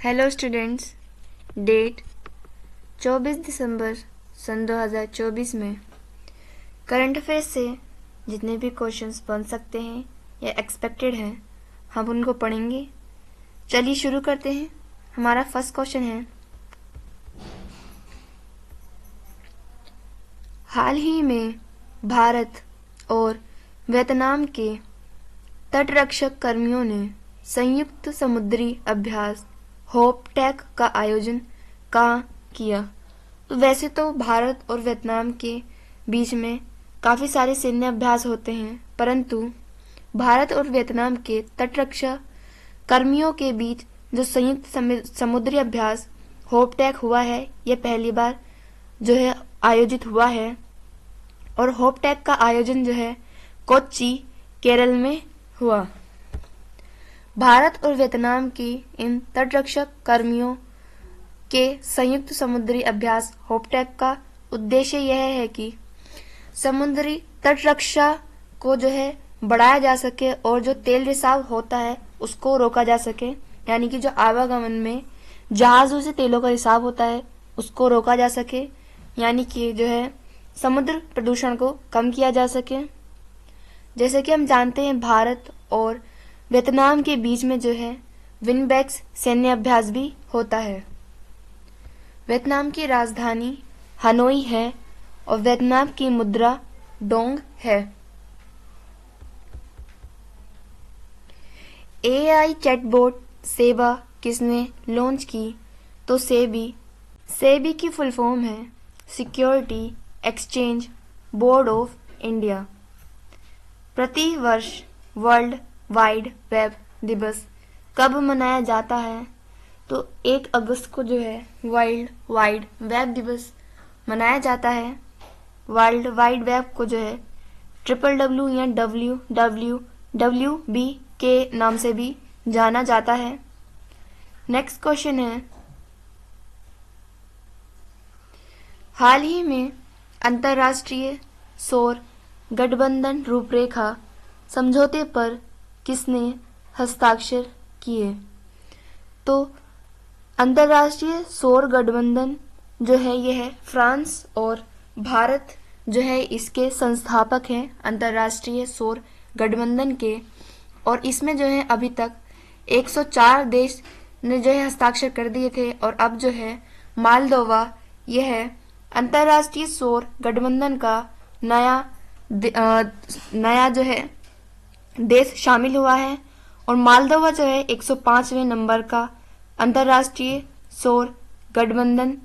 Hello students, date 24 दिसंबर सन 2024 में current affairs से जितने भी क्वेश्चंस बन सकते हैं या एक्सपेक्टेड हैं हम उनको पढ़ेंगे। चलिए शुरू करते हैं। हमारा फर्स्ट क्वेश्चन है, हाल ही में भारत और वियतनाम के तटरक्षक कर्मियों ने संयुक्त समुद्री अभ्यास होपटेक का आयोजन कहाँ किया? तो वैसे तो भारत और वियतनाम के बीच में काफ़ी सारे सैन्य अभ्यास होते हैं, परंतु भारत और वियतनाम के तटरक्षा कर्मियों के बीच जो संयुक्त समुद्री अभ्यास होपटेक हुआ है, यह पहली बार जो है आयोजित हुआ है। और होपटेक का आयोजन जो है कोच्चि, केरल में हुआ। भारत और वियतनाम की इन तटरक्षक कर्मियों के संयुक्त समुद्री अभ्यास होपटेक का उद्देश्य यह है कि समुद्री तटरक्षा को जो है बढ़ाया जा सके और जो तेल रिसाव होता है उसको रोका जा सके, यानी कि जो आवागमन में जहाजों से तेलों का रिसाव होता है उसको रोका जा सके, यानी कि जो है समुद्र प्रदूषण को कम किया जा सके। जैसे कि हम जानते हैं भारत और वियतनाम के बीच में जो है विनबैक्स सैन्य अभ्यास भी होता है। वियतनाम की राजधानी हनोई है और वियतनाम की मुद्रा डोंग है। एआई चैटबॉट सेवा किसने लॉन्च की? तो सेबी की फुल फॉर्म है security exchange board of India. प्रति वर्ष वर्ल्ड वाइड वेब दिवस कब मनाया जाता है? तो 1 अगस्त को जो है वर्ल्ड वाइड वेब दिवस मनाया जाता है। वर्ल्ड वाइड वेब को जो है WWW या WWWB के नाम से भी जाना जाता है। नेक्स्ट क्वेश्चन है, हाल ही में अंतर्राष्ट्रीय सौर गठबंधन रूपरेखा समझौते पर किसने हस्ताक्षर किए? तो अंतर्राष्ट्रीय सौर गठबंधन जो है यह फ्रांस और भारत जो है इसके संस्थापक हैं अंतर्राष्ट्रीय सौर गठबंधन के। और इसमें जो है अभी तक 104 देश ने जो है हस्ताक्षर कर दिए थे और अब जो है मालदोवा यह अंतर्राष्ट्रीय सौर गठबंधन का नया जो है देश शामिल हुआ है। और मालदोवा जो है 105वें नंबर का अंतर्राष्ट्रीय सौर गठबंधन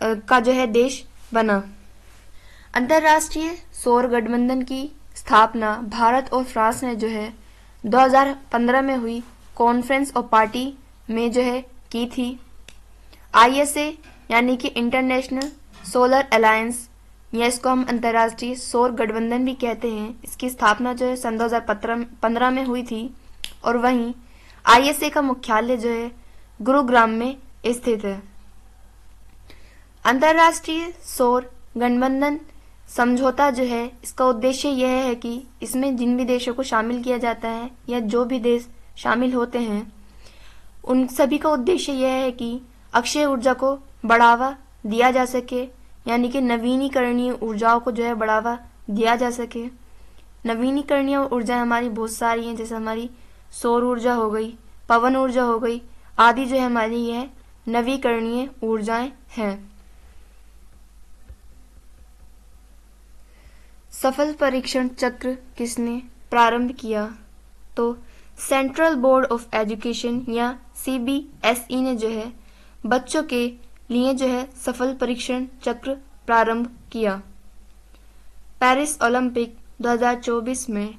का जो है देश बना। अंतर्राष्ट्रीय सौर गठबंधन की स्थापना भारत और फ्रांस ने जो है 2015 में हुई कॉन्फ्रेंस ऑफ पार्टी में जो है की थी। ISA यानी कि इंटरनेशनल सोलर अलायंस या इसको हम अंतर्राष्ट्रीय सौर गठबंधन भी कहते हैं, इसकी स्थापना जो है सन 2015 में हुई थी। और वहीं ISA का मुख्यालय जो है गुरुग्राम में स्थित है। अंतर्राष्ट्रीय सौर गठबंधन समझौता जो है इसका उद्देश्य यह है कि इसमें जिन भी देशों को शामिल किया जाता है या जो भी देश शामिल होते हैं उन सभी का उद्देश्य यह है कि अक्षय ऊर्जा को बढ़ावा दिया जा सके, यानी कि नवीनीकरणीय ऊर्जाओं को जो है बढ़ावा दिया जा सके। नवीनीकरणीय ऊर्जा हमारी बहुत सारी हैं, जैसे हमारी सौर ऊर्जा हो गई, पवन ऊर्जा हो गई, आदि जो है हमारी यह नवीकरणीय ऊर्जाएं हैं। सफल परीक्षण चक्र किसने प्रारंभ किया? तो सेंट्रल बोर्ड ऑफ एजुकेशन या CBSE ने जो है बच्चों के लिए जो है सफल परीक्षण चक्र प्रारंभ किया। पेरिस ओलंपिक 2024 में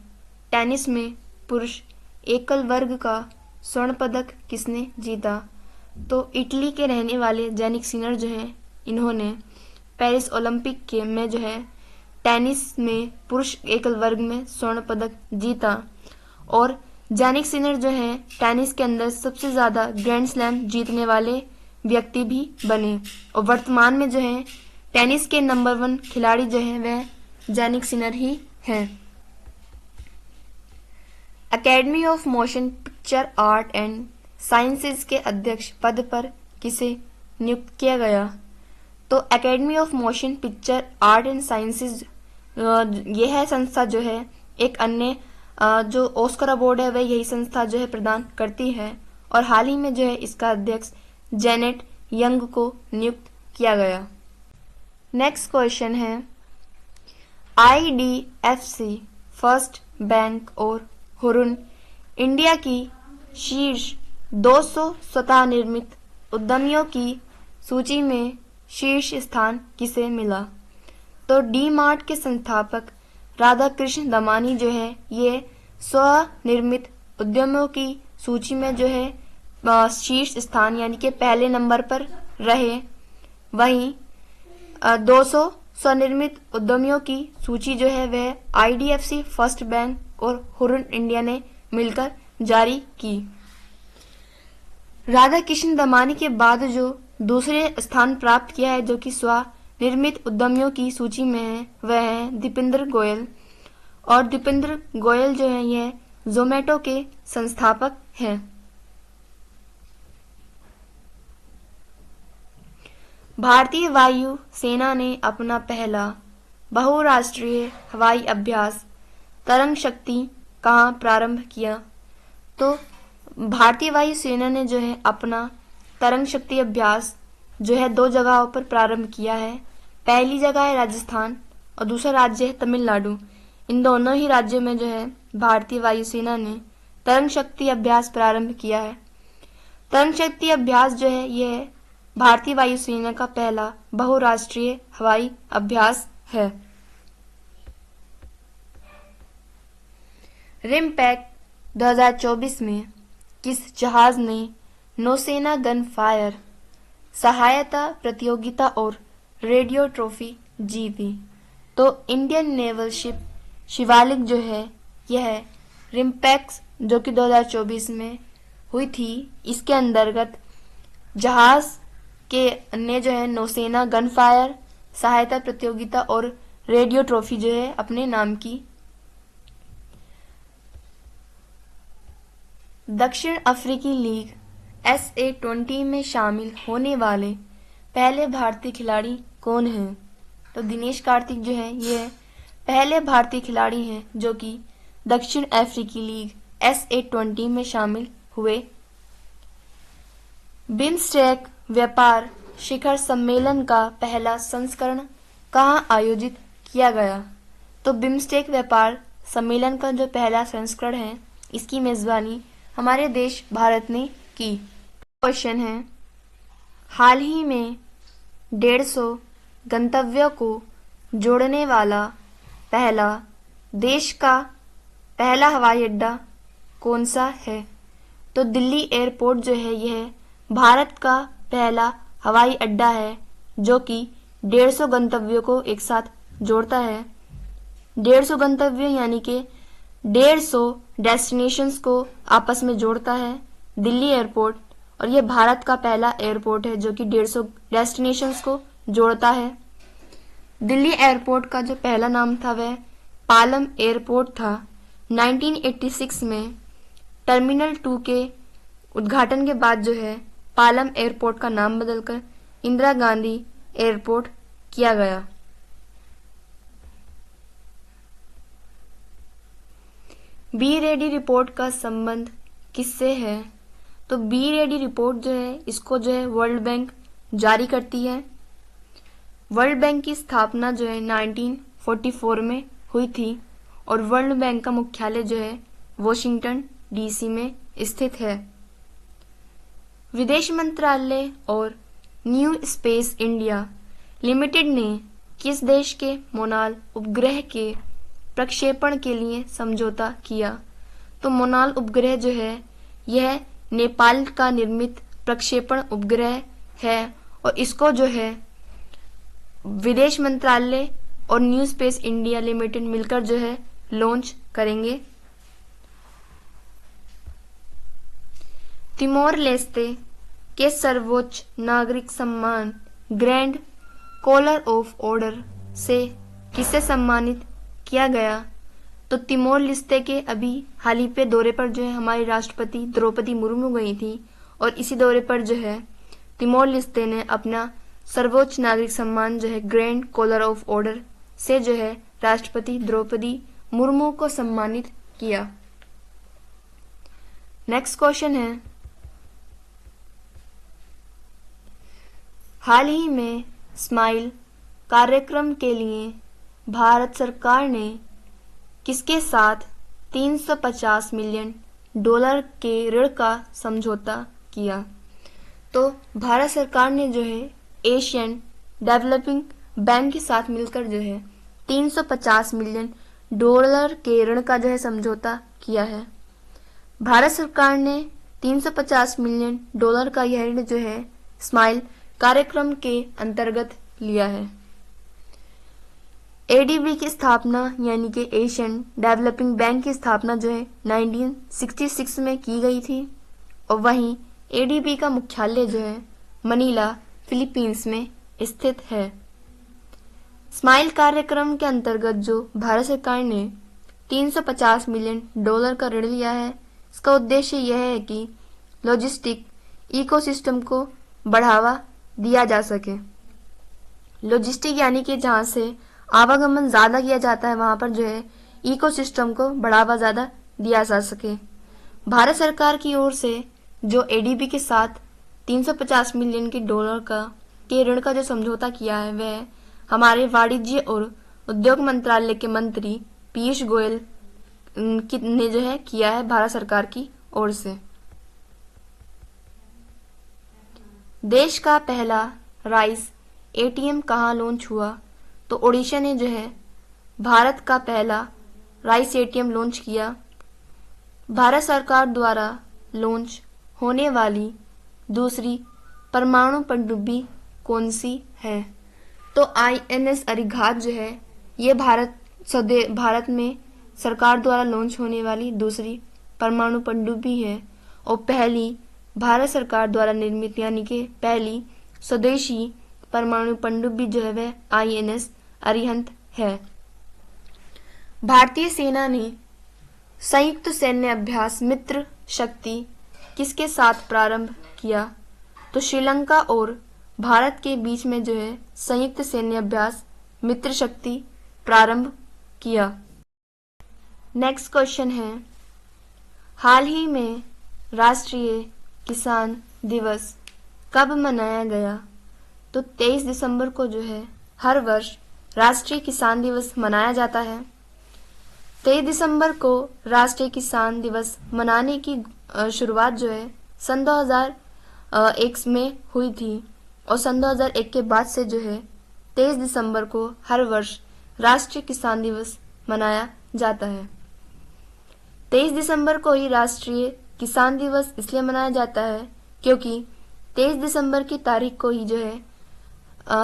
टेनिस में पुरुष एकल वर्ग का स्वर्ण पदक किसने जीता? तो इटली के रहने वाले जेनिक सिनर जो है इन्होंने पेरिस ओलंपिक के में जो है टेनिस में पुरुष एकल वर्ग में स्वर्ण पदक जीता। और जेनिक सिनर जो है टेनिस के अंदर सबसे ज़्यादा ग्रैंड स्लैम जीतने वाले व्यक्ति भी बने। और वर्तमान में जो है टेनिस के नंबर 1 खिलाड़ी जो है वह जेनिक सिनर ही हैं। Academy of motion picture art and sciences के अध्यक्ष पद पर किसे नियुक्त किया गया? तो academy of motion picture art and sciences, यह है संस्था जो है एक अन्य जो ऑस्कर अवार्ड है वह यही संस्था जो है प्रदान करती है, और हाल ही में जो है इसका अध्यक्ष जेनेट यंग को नियुक्त किया गया। नेक्स्ट क्वेश्चन है, IDFC फर्स्ट बैंक और हुरुन इंडिया की शीर्ष 200 स्वतः निर्मित उद्यमियों की सूची में शीर्ष स्थान किसे मिला? तो डी मार्ट के संस्थापक राधाकृष्ण दमानी जो है ये स्वनिर्मित उद्यमियों की सूची में जो है शीर्ष स्थान यानी कि पहले नंबर पर रहे। वहीं 200 स्वनिर्मित उद्यमियों की सूची जो है वह IDFC फर्स्ट बैंक और हुरुन इंडिया ने मिलकर जारी की। राधाकृष्ण दमानी के बाद जो दूसरे स्थान प्राप्त किया है जो कि स्वनिर्मित उद्यमियों की सूची में है वह है दीपेंद्र गोयल, और दीपेंद्र गोयल जो है यह जोमेटो के संस्थापक हैं। भारतीय वायु सेना ने अपना पहला बहुराष्ट्रीय हवाई अभ्यास तरंग शक्ति कहाँ प्रारंभ किया? तो भारतीय वायु सेना ने जो है अपना तरंग शक्ति अभ्यास जो है 2 जगहों पर प्रारंभ किया है। पहली जगह है राजस्थान और दूसरा राज्य है तमिलनाडु। इन दोनों ही राज्यों में जो है भारतीय वायुसेना ने तरंग शक्ति अभ्यास प्रारंभ किया है। तरंग शक्ति अभ्यास जो है यह भारतीय वायुसेना का पहला बहुराष्ट्रीय हवाई अभ्यास है। रिमपैक 2024 में किस जहाज ने नौसेना गन फायर सहायता प्रतियोगिता और रेडियो ट्रॉफी जीती? तो इंडियन नेवल शिप शिवालिक जो है यह रिमपैक्स जो कि 2024 में हुई थी, इसके अंतर्गत जहाज के ने जो है नौसेना गन फायर सहायता प्रतियोगिता और रेडियो ट्रॉफी जो है अपने नाम की। दक्षिण अफ्रीकी लीग SA-20 में शामिल होने वाले पहले भारतीय खिलाड़ी कौन हैं? तो दिनेश कार्तिक जो है ये पहले भारतीय खिलाड़ी हैं जो कि दक्षिण अफ्रीकी लीग SA-20 में शामिल हुए। बिम्स्टेक व्यापार शिखर सम्मेलन का पहला संस्करण कहाँ आयोजित किया गया? तो बिम्स्टेक व्यापार सम्मेलन का जो पहला संस्करण है इसकी मेजबानी हमारे देश भारत ने की। क्वेश्चन है, हाल ही में 150 गंतव्यों को जोड़ने वाला पहला देश का पहला हवाई अड्डा कौन सा है? तो दिल्ली एयरपोर्ट जो है यह भारत का पहला हवाई अड्डा है जो कि 150 गंतव्यों को एक साथ जोड़ता है। 150 गंतव्य यानी कि 150 डेस्टिनेशंस को आपस में जोड़ता है दिल्ली एयरपोर्ट, और यह भारत का पहला एयरपोर्ट है जो कि 150 डेस्टिनेशंस को जोड़ता है। दिल्ली एयरपोर्ट का जो पहला नाम था वह पालम एयरपोर्ट था। 1986 में टर्मिनल 2 के उद्घाटन के बाद जो है पालम एयरपोर्ट का नाम बदलकर इंदिरा गांधी एयरपोर्ट किया गया। बी रेडी रिपोर्ट का संबंध किससे है? तो बी रेडी रिपोर्ट जो है इसको जो है वर्ल्ड बैंक जारी करती है। वर्ल्ड बैंक की स्थापना जो है 1944 में हुई थी और वर्ल्ड बैंक का मुख्यालय जो है वॉशिंगटन DC में स्थित है। विदेश मंत्रालय और न्यू स्पेस इंडिया लिमिटेड ने किस देश के मोनाल उपग्रह के प्रक्षेपण के लिए समझौता किया? तो मोनाल उपग्रह जो है यह नेपाल का निर्मित प्रक्षेपण उपग्रह है और इसको जो है विदेश मंत्रालय और न्यू स्पेस इंडिया लिमिटेड मिलकर जो है लॉन्च करेंगे। तिमोर लेस्ते के सर्वोच्च नागरिक सम्मान ग्रैंड कॉलर ऑफ ऑर्डर से किसे सम्मानित किया गया? तो तिमोर लेस्ते के अभी हाल ही पे दौरे पर जो है हमारी राष्ट्रपति द्रौपदी मुर्मू गई थी और इसी दौरे पर जो है तिमोर लेस्ते ने अपना सर्वोच्च नागरिक सम्मान जो है ग्रैंड कॉलर ऑफ ऑर्डर से जो है राष्ट्रपति द्रौपदी मुर्मू को सम्मानित किया। नेक्स्ट क्वेश्चन है, हाल ही में स्माइल कार्यक्रम के लिए भारत सरकार ने किसके साथ 350 मिलियन डॉलर के ऋण का समझौता किया? तो भारत सरकार ने जो है एशियन डेवलपिंग बैंक के साथ मिलकर जो है 350 मिलियन डॉलर के ऋण का जो है समझौता किया है। भारत सरकार ने 350 मिलियन डॉलर का यह ऋण जो है स्माइल कार्यक्रम के अंतर्गत लिया है। एडीबी की स्थापना यानी कि एशियन डेवलपिंग बैंक की स्थापना जो है 1966 में की गई थी और वहीं एडीबी का मुख्यालय जो है मनीला फिलीपींस में स्थित है। स्माइल कार्यक्रम के अंतर्गत जो भारत सरकार ने 350 मिलियन डॉलर का ऋण लिया है, इसका उद्देश्य यह है कि लॉजिस्टिक इकोसिस्टम को बढ़ावा दिया जा सके। लॉजिस्टिक यानी कि जहाँ से आवागमन ज़्यादा किया जाता है वहाँ पर जो है इकोसिस्टम को बढ़ावा ज़्यादा दिया जा सके। भारत सरकार की ओर से जो एडीबी के साथ 350 मिलियन के डॉलर के ऋण का जो समझौता किया है वह हमारे वाणिज्य और उद्योग मंत्रालय के मंत्री पीयूष गोयल ने जो है किया है भारत सरकार की ओर से। देश का पहला राइस एटीएम कहाँ लॉन्च हुआ? तो ओडिशा ने जो है भारत का पहला राइस एटीएम लॉन्च किया। भारत सरकार द्वारा लॉन्च होने वाली दूसरी परमाणु पनडुब्बी कौन सी है? तो आईएनएस अरिघात जो है ये भारत में सरकार द्वारा लॉन्च होने वाली दूसरी परमाणु पनडुब्बी है और पहली भारत सरकार द्वारा निर्मित यानी कि पहली स्वदेशी परमाणु पनडुब्बी जो है वह आईएनएस अरिहंत है। भारतीय सेना ने संयुक्त सैन्य अभ्यास मित्र शक्ति किसके साथ प्रारंभ किया? तो श्रीलंका और भारत के बीच में जो है संयुक्त सैन्य अभ्यास मित्र शक्ति प्रारंभ किया। नेक्स्ट क्वेश्चन है, हाल ही में राष्ट्रीय किसान दिवस कब मनाया गया? तो 23 दिसंबर को जो है हर वर्ष राष्ट्रीय किसान दिवस मनाया जाता है। 23 दिसंबर को राष्ट्रीय किसान दिवस मनाने की शुरुआत जो है सन 2001 में हुई थी और सन 2001 के बाद से जो है 23 दिसंबर को हर वर्ष राष्ट्रीय किसान दिवस मनाया जाता है। 23 दिसंबर को ही राष्ट्रीय किसान दिवस इसलिए मनाया जाता है क्योंकि 23 दिसंबर की तारीख को ही जो है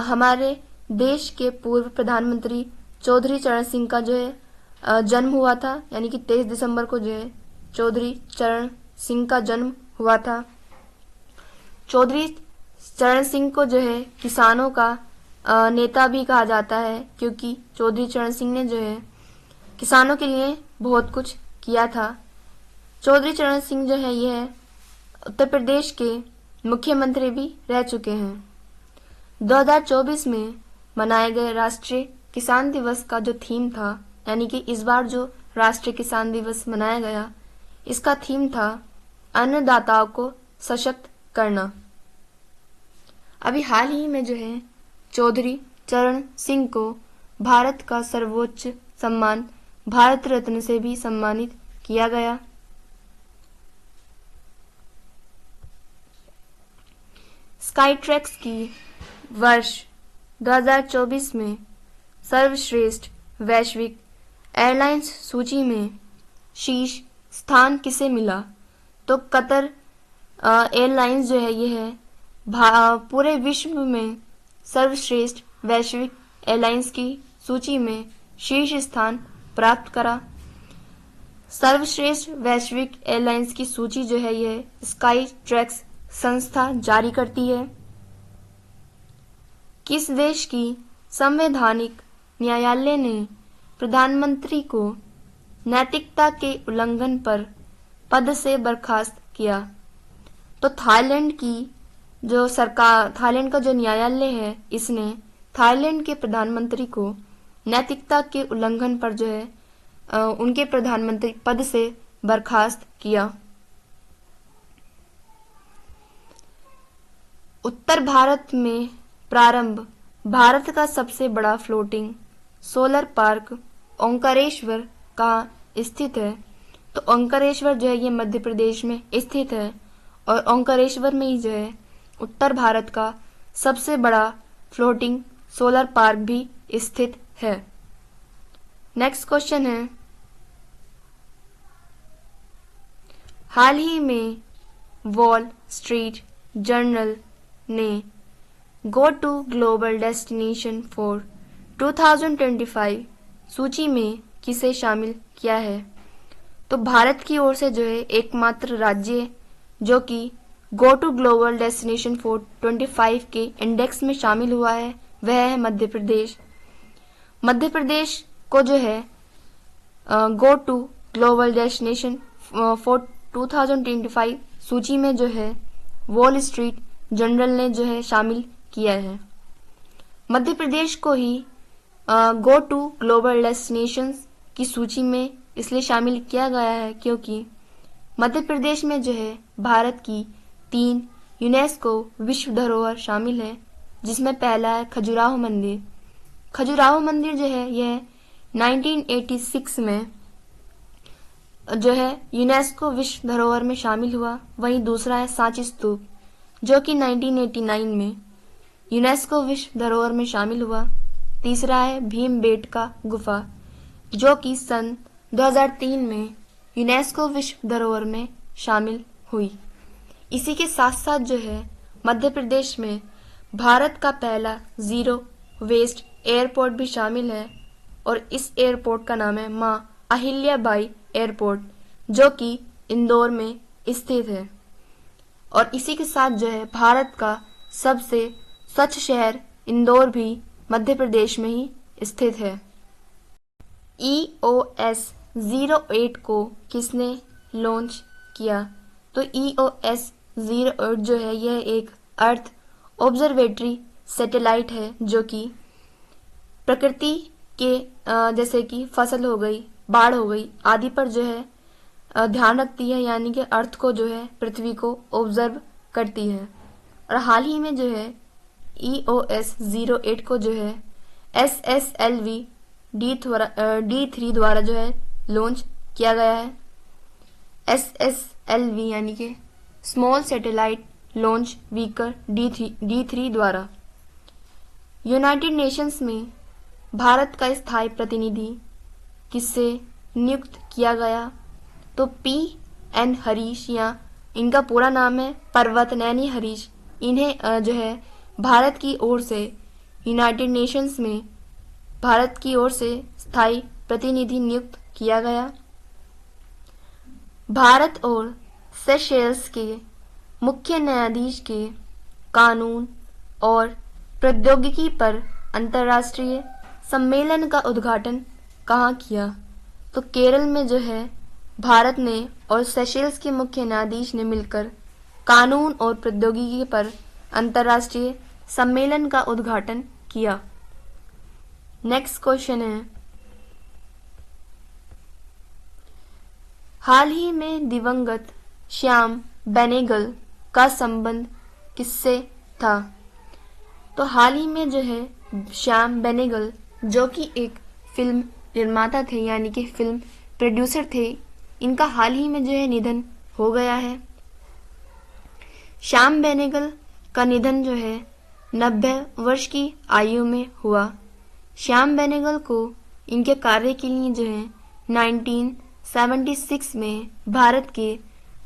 हमारे देश के पूर्व प्रधानमंत्री चौधरी चरण सिंह का जो है जन्म हुआ था, यानी कि 23 दिसंबर को जो है चौधरी चरण सिंह का जन्म हुआ था। चौधरी चरण सिंह को जो है किसानों का नेता भी कहा जाता है क्योंकि चौधरी चरण सिंह ने जो है किसानों के लिए बहुत कुछ किया था। चौधरी चरण सिंह जो है यह उत्तर प्रदेश के मुख्यमंत्री भी रह चुके हैं। 2024 में मनाए गए राष्ट्रीय किसान दिवस का जो थीम था, यानी कि इस बार जो राष्ट्रीय किसान दिवस मनाया गया, इसका थीम था अन्नदाताओं को सशक्त करना। अभी हाल ही में जो है चौधरी चरण सिंह को भारत का सर्वोच्च सम्मान भारत रत्न से भी सम्मानित किया गया। स्काईट्रैक्स की वर्ष 2024 में सर्वश्रेष्ठ वैश्विक एयरलाइंस सूची में शीर्ष स्थान किसे मिला? तो कतर एयरलाइंस जो है यह है पूरे विश्व में सर्वश्रेष्ठ वैश्विक एयरलाइंस की सूची में शीर्ष स्थान प्राप्त करा। सर्वश्रेष्ठ वैश्विक एयरलाइंस की सूची जो है यह स्काई ट्रैक्स संस्था जारी करती है। किस देश की संवैधानिक न्यायालय ने प्रधानमंत्री को नैतिकता के उल्लंघन पर पद से बर्खास्त किया? तो थाईलैंड का जो न्यायालय है, इसने थाईलैंड के प्रधानमंत्री को नैतिकता के उल्लंघन पर जो है उनके प्रधानमंत्री पद से बर्खास्त किया। उत्तर भारत में प्रारंभ भारत का सबसे बड़ा फ्लोटिंग सोलर पार्क ओंकारेश्वर कहाँ स्थित है? तो ओंकारेश्वर जो है ये मध्य प्रदेश में स्थित है और ओंकारेश्वर में ही जो है उत्तर भारत का सबसे बड़ा फ्लोटिंग सोलर पार्क भी स्थित है। नेक्स्ट क्वेश्चन है, हाल ही में वॉल स्ट्रीट जर्नल ने go to global destination for 2025 सूची में किसे शामिल किया है? तो भारत की ओर से जो है एकमात्र राज्य जो कि go to global destination for 25 के इंडेक्स में शामिल हुआ है वह है मध्य प्रदेश। मध्य प्रदेश को जो है go to global destination for 2025 सूची में जो है वॉल स्ट्रीट जर्नल ने जो है शामिल किया है। मध्य प्रदेश को ही गो टू ग्लोबल डेस्टिनेशंस की सूची में इसलिए शामिल किया गया है क्योंकि मध्य प्रदेश में जो है भारत की 3 यूनेस्को विश्व धरोहर शामिल है, जिसमें पहला है खजुराहो मंदिर। खजुराहो मंदिर जो है यह 1986 में जो है यूनेस्को विश्व धरोहर में शामिल हुआ। वहीं दूसरा है सांची स्तूप जो कि 1989 में यूनेस्को विश्व धरोहर में शामिल हुआ। तीसरा है भीमबेटका गुफा जो कि सन 2003 में यूनेस्को विश्व धरोहर में शामिल हुई। इसी के साथ साथ जो है मध्य प्रदेश में भारत का पहला जीरो वेस्ट एयरपोर्ट भी शामिल है और इस एयरपोर्ट का नाम है मां अहिल्याबाई एयरपोर्ट जो कि इंदौर में स्थित है। और इसी के साथ जो है भारत का सबसे स्वच्छ शहर इंदौर भी मध्य प्रदेश में ही स्थित है। EOS 08 को किसने लॉन्च किया? तो EOS 08 जो है यह एक अर्थ ऑब्जर्वेटरी सैटेलाइट है जो कि प्रकृति के जैसे कि फसल हो गई, बाढ़ हो गई आदि पर जो है ध्यान रखती है, यानी कि अर्थ को जो है पृथ्वी को ऑब्जर्व करती है। और हाल ही में जो है EOS 08 को जो है SSLV D3 द्वारा जो है लॉन्च किया गया है। SSLV यानी कि small satellite launch vehicle D3 द्वारा। यूनाइटेड नेशंस में भारत का स्थायी प्रतिनिधि किससे नियुक्त किया गया? तो PN हरीश या इनका पूरा नाम है पर्वतनैनी हरीश। इन्हें जो है भारत की ओर से यूनाइटेड नेशंस में भारत की ओर से स्थायी प्रतिनिधि नियुक्त किया गया। भारत और सेशेल्स के मुख्य न्यायाधीश के कानून और प्रौद्योगिकी पर अंतर्राष्ट्रीय सम्मेलन का उद्घाटन कहाँ किया? तो केरल में जो है भारत ने और सेशेल्स के मुख्य न्यायाधीश ने मिलकर कानून और प्रौद्योगिकी पर अंतर्राष्ट्रीय सम्मेलन का उद्घाटन किया। नेक्स्ट क्वेश्चन है, हाल ही में दिवंगत श्याम बेनेगल का संबंध किससे था? तो हाल ही में जो है श्याम बेनेगल जो कि एक फिल्म निर्माता थे यानी कि फिल्म प्रोड्यूसर थे, इनका हाल ही में जो है निधन हो गया है। श्याम बेनेगल का निधन जो है 90 वर्ष की आयु में हुआ। श्याम बेनेगल को इनके कार्य के लिए जो है 1976 में भारत के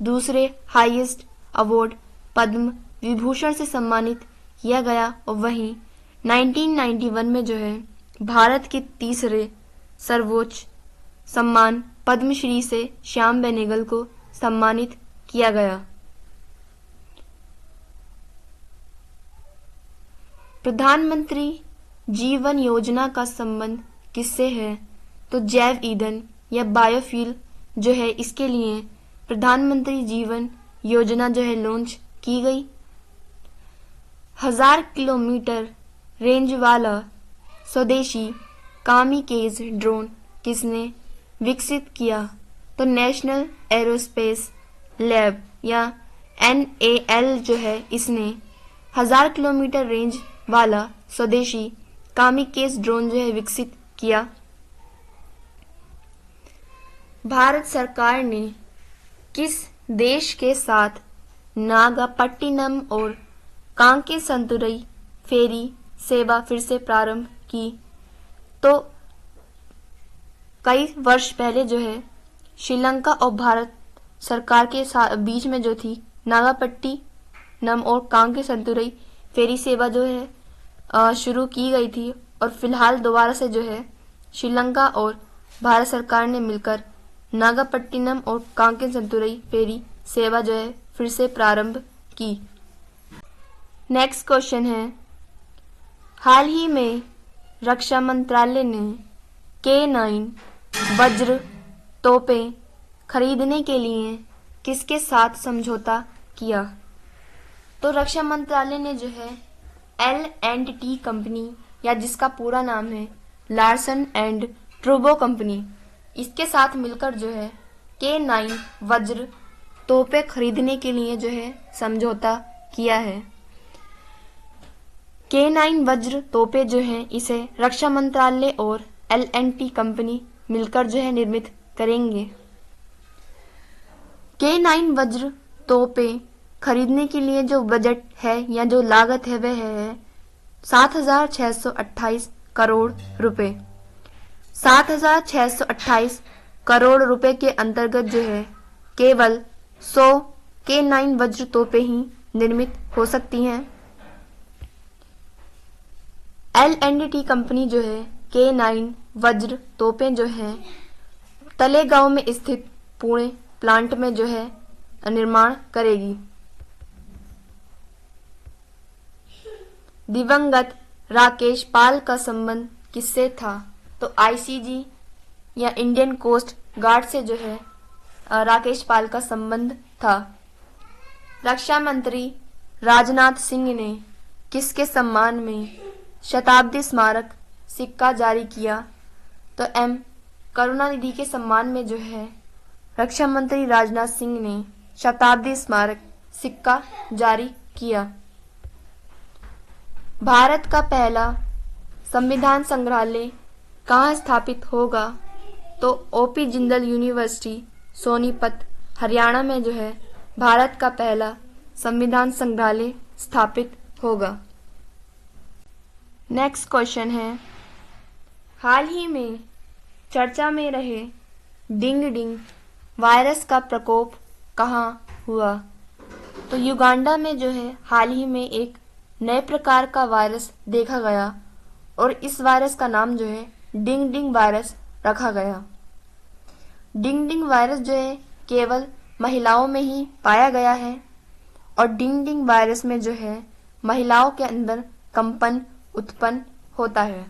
दूसरे हाईएस्ट अवार्ड पद्म विभूषण से सम्मानित किया गया और वहीं 1991 में जो है भारत के तीसरे सर्वोच्च सम्मान पद्मश्री से श्याम बेनेगल को सम्मानित किया गया। प्रधानमंत्री जीवन योजना का संबंध किससे है? तो जैव ईंधन या बायोफ्यूल जो है इसके लिए प्रधानमंत्री जीवन योजना जो है लॉन्च की गई। 1000 किलोमीटर रेंज वाला स्वदेशी कामिकेज ड्रोन किसने विकसित किया? तो नेशनल एरोस्पेस लैब या NAL जो है इसने 1000 किलोमीटर रेंज वाला स्वदेशी कामिकेज ड्रोन जो है विकसित किया। भारत सरकार ने किस देश के साथ नागापट्टिनम और कांकेसंतुरई फेरी सेवा फिर से प्रारंभ की? तो कई वर्ष पहले जो है श्रीलंका और भारत सरकार के बीच में जो थी नागापट्टिनम और कांकेसंतुरई फेरी सेवा जो है शुरू की गई थी, और फिलहाल दोबारा से जो है श्रीलंका और भारत सरकार ने मिलकर नागापट्टिनम और कांकेसंतुरई फेरी सेवा जो है फिर से प्रारंभ की। नेक्स्ट क्वेश्चन है, हाल ही में रक्षा मंत्रालय ने K9 वज्र तोपें खरीदने के लिए किसके साथ समझौता किया? तो रक्षा मंत्रालय ने जो है L&T कंपनी, या जिसका पूरा नाम है लार्सन एंड ट्रूबो कंपनी, इसके साथ मिलकर जो है K9 वज्र तोपें खरीदने के लिए जो है समझौता किया है। K9 वज्र तोपें जो है इसे रक्षा मंत्रालय और L&T कंपनी मिलकर जो है निर्मित करेंगे। K9 वज्र तोपें खरीदने के लिए जो बजट है या जो लागत है वह है 7,628 करोड़ रुपए। 7,628 करोड़ रुपए के अंतर्गत जो है केवल 100 K9 वज्र तोपें ही निर्मित हो सकती हैं। L&T कंपनी जो है K9 वज्र तोपें जो है तलेगांव में स्थित पुणे प्लांट में जो है निर्माण करेगी। दिवंगत राकेश पाल का संबंध किससे था? तो ICG या इंडियन कोस्ट गार्ड से जो है राकेश पाल का संबंध था। रक्षा मंत्री राजनाथ सिंह ने किसके सम्मान में शताब्दी स्मारक सिक्का जारी किया? तो M करुणानिधि के सम्मान में जो है रक्षा मंत्री राजनाथ सिंह ने शताब्दी स्मारक सिक्का जारी किया। भारत का पहला संविधान संग्रहालय कहाँ स्थापित होगा? तो OP जिंदल यूनिवर्सिटी सोनीपत हरियाणा में जो है भारत का पहला संविधान संग्रहालय स्थापित होगा। नेक्स्ट क्वेश्चन है, हाल ही में चर्चा में रहे डिंग डिंग वायरस का प्रकोप कहाँ हुआ? तो युगांडा में जो है हाल ही में एक नए प्रकार का वायरस देखा गया, और इस वायरस का नाम जो है डिंग डिंग वायरस रखा गया। डिंग डिंग वायरस जो है केवल महिलाओं में ही पाया गया है, और डिंग डिंग वायरस में जो है महिलाओं के अंदर कंपन उत्पन्न होता है।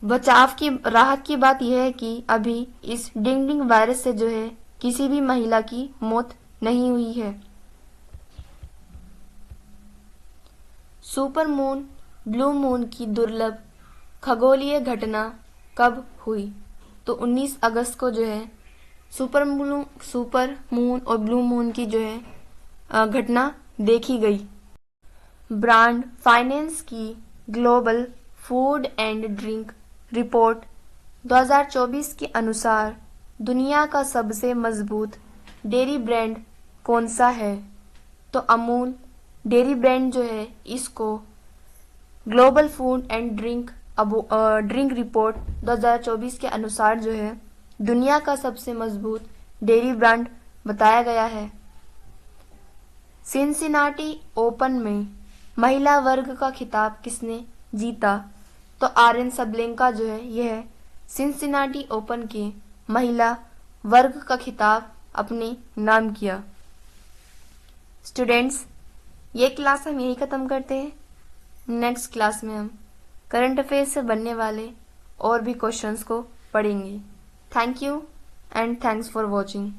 बचाव की राहत की बात यह है कि अभी इस डिंग डिंग वायरस से जो है किसी भी महिला की मौत नहीं हुई है। सुपर मून ब्लू मून की दुर्लभ खगोलीय घटना कब हुई? तो 19 अगस्त को जो है सुपर मून और ब्लू मून की जो है घटना देखी गई। ब्रांड फाइनेंस की global food and drink report 2024 के अनुसार दुनिया का सबसे मजबूत डेयरी ब्रांड कौन सा है? तो अमूल डेयरी ब्रांड जो है इसको global food and drink report 2024 के अनुसार जो है दुनिया का सबसे मजबूत डेयरी ब्रांड बताया गया है। सिनसिनाटी ओपन में महिला वर्ग का खिताब किसने जीता? तो आर्यन सबलेंका जो है यह सिनसिनाटी ओपन के महिला वर्ग का खिताब अपने नाम किया। स्टूडेंट्स, ये क्लास हम यही ख़त्म करते हैं। नेक्स्ट क्लास में हम करंट अफेयर से बनने वाले और भी क्वेश्चंस को पढ़ेंगे। Thank you and thanks for watching.